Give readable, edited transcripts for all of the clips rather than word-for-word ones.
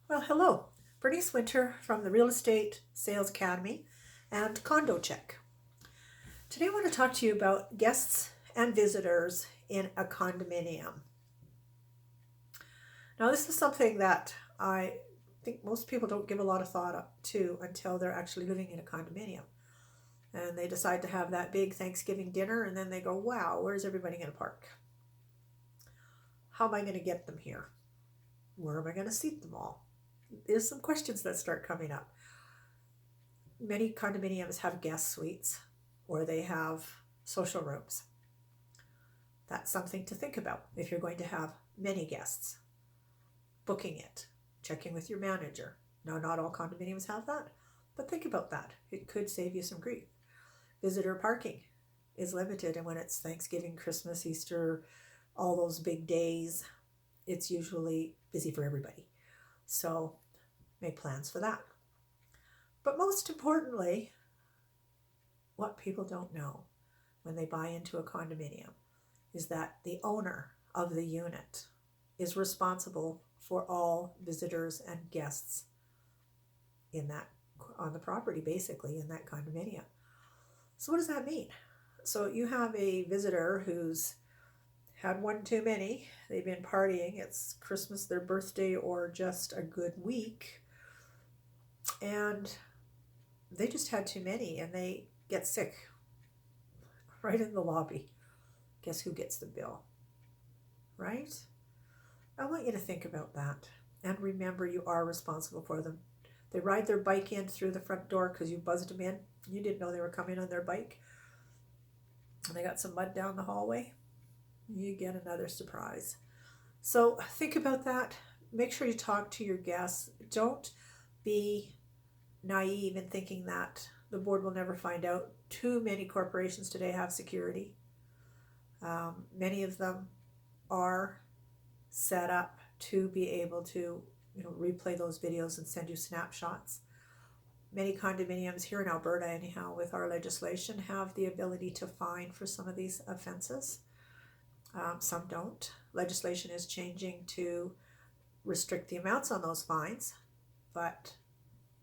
Well, hello. Bernice Winter from the Real Estate Sales Academy and Condo Check. Today I want to talk to you about guests and visitors in a condominium. Now, this is something that I think most people don't give a lot of thought to until they're actually living in a condominium. And they decide to have that big Thanksgiving dinner, and then they go, wow, where's everybody going to park? How am I going to get them here? Where am I going to seat them all? There's some questions that start coming up. Many condominiums have guest suites or they have social rooms. That's something to think about if you're going to have many guests. Booking it, checking with your manager. Now, not all condominiums have that, but think about that. It could save you some grief. Visitor parking is limited, and when it's Thanksgiving, Christmas, Easter, all those big days, it's usually busy for everybody. So make plans for that. But most importantly, what people don't know when they buy into a condominium is that the owner of the unit is responsible for all visitors and guests on the property, basically, in that condominium. So what does that mean? So you have a visitor who's had one too many, they've been partying, it's Christmas, their birthday, or just a good week, and they just had too many and they get sick right in the lobby. Guess who gets the bill, right? I want you to think about that and remember you are responsible for them. They ride their bike in through the front door because you buzzed them in. You didn't know they were coming on their bike, and they got some mud down the hallway. You get another surprise. So think about that. Make sure you talk to your guests. Don't be naive in thinking that the board will never find out. Too many corporations today have security. Many of them are set up to be able to replay those videos and send you snapshots. Many condominiums here in Alberta, anyhow, with our legislation, have the ability to fine for some of these offenses. Some don't. Legislation is changing to restrict the amounts on those fines, but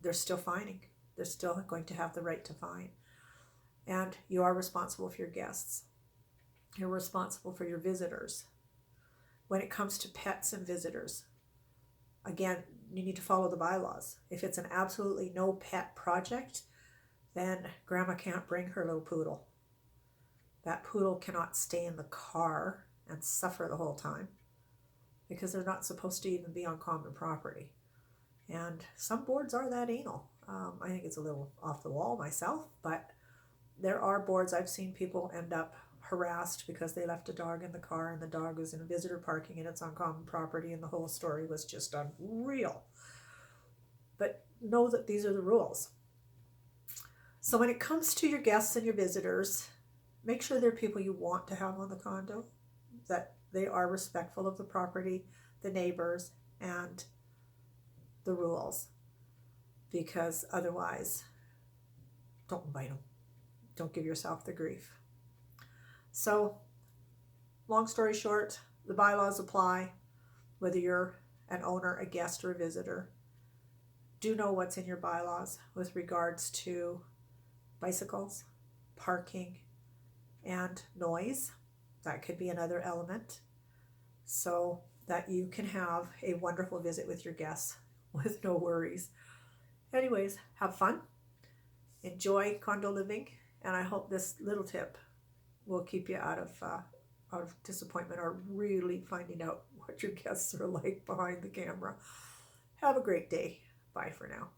they're still fining. They're still going to have the right to fine. And you are responsible for your guests. You're responsible for your visitors. When it comes to pets and visitors, again, you need to follow the bylaws. If it's an absolutely no pet project, then grandma can't bring her little poodle. That poodle cannot stay in the car and suffer the whole time because they're not supposed to even be on common property. And some boards are that anal. I think it's a little off the wall myself, but there are boards I've seen people end up harassed because they left a dog in the car and the dog was in visitor parking and it's on common property, and the whole story was just unreal. But know that these are the rules. So when it comes to your guests and your visitors, make sure they're people you want to have on the condo, that they are respectful of the property, the neighbors, and the rules. Because otherwise, don't invite them. Don't give yourself the grief. So, long story short, the bylaws apply whether you're an owner, a guest, or a visitor. Do know what's in your bylaws with regards to bicycles, parking, and noise. That could be another element, so that you can have a wonderful visit with your guests with no worries. Anyways, have fun, enjoy condo living, and I hope this little tip will keep you out of disappointment or really finding out what your guests are like behind the camera. Have a great day. Bye for now.